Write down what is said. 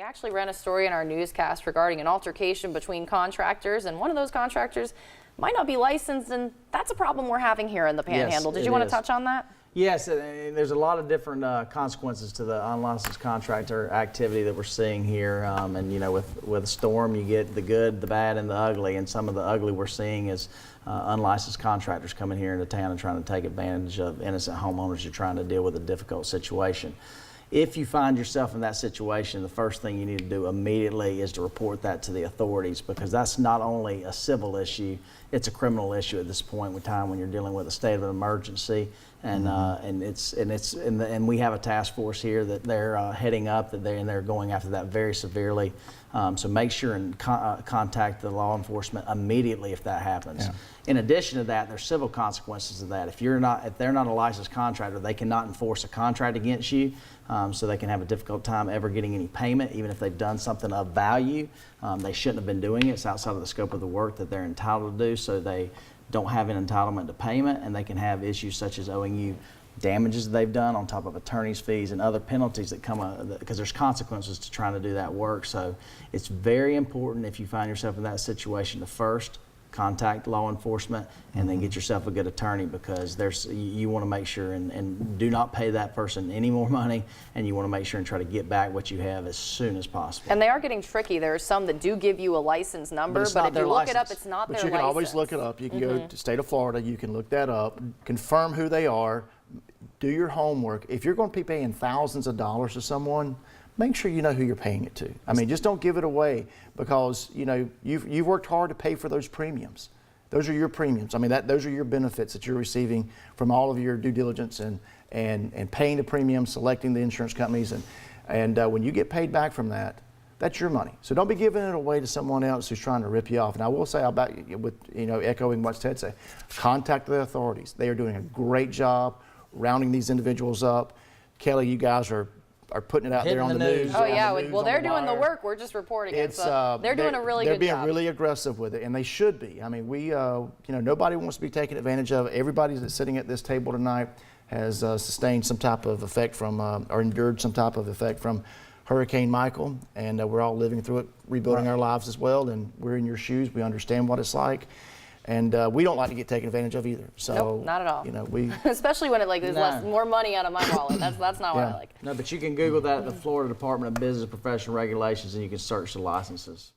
We actually ran a story in our newscast regarding an altercation between contractors, and one of those contractors might not be licensed, and that's a problem we're having here in the Panhandle. Did you want to touch on that? Yes, and there's a lot of different consequences to the unlicensed contractor activity that we're seeing here. And you know, with a storm, you get the good, the bad, and the ugly. And some of the ugly we're seeing is unlicensed contractors coming here into town and trying to take advantage of innocent homeowners who are trying to deal with a difficult situation. If you find yourself in that situation, the first thing you need to do immediately is to report that to the authorities, because that's not only a civil issue, it's a criminal issue at this point in time when you're dealing with a state of emergency. And and we have a task force here that they're heading up, and they're going after that very severely. So make sure and contact the law enforcement immediately if that happens. Yeah. In addition to that, there's civil consequences of that. If they're not a licensed contractor, they cannot enforce a contract against you. So they can have a difficult time ever getting any payment, even if they've done something of value. They shouldn't have been doing it. It's outside of the scope of the work that they're entitled to do, so they don't have an entitlement to payment, and they can have issues such as owing you damages they've done on top of attorney's fees and other penalties that come because there's consequences to trying to do that work. So it's very important, if you find yourself in that situation, to first contact law enforcement and then get yourself a good attorney, because you want to make sure and do not pay that person any more money, and you want to make sure and try to get back what you have as soon as possible. And they are getting tricky. There are some that do give you a license number, but if you look it up, it's not their license. But you can always look it up. You can go to state of Florida, you can look that up, confirm who they are, do your homework. If you're going to be paying thousands of dollars to someone, make sure you know who you're paying it to. I mean, just don't give it away, because you know you've worked hard to pay for those premiums. Those are your premiums. I mean, those are your benefits that you're receiving from all of your due diligence and paying the premiums, selecting the insurance companies, and when you get paid back from that, that's your money. So don't be giving it away to someone else who's trying to rip you off. And I will say, echoing what Ted said, contact the authorities. They are doing a great job rounding these individuals up. Kelly, you guys are putting it out there on the news. Oh yeah, well they're doing the work. We're just reporting it. So they're doing a really good job. They're being really aggressive with it, and they should be. I mean, nobody wants to be taken advantage of. Everybody that's sitting at this table tonight has sustained some type of effect from, or endured some type of effect from Hurricane Michael, and we're all living through it, rebuilding our lives as well. And we're in your shoes. We understand what it's like. And we don't like to get taken advantage of either. So nope, not at all. You know, we especially when there's more money out of my wallet. That's not what I like. No, but you can Google that at the Florida Department of Business Professional Regulations, and you can search the licenses.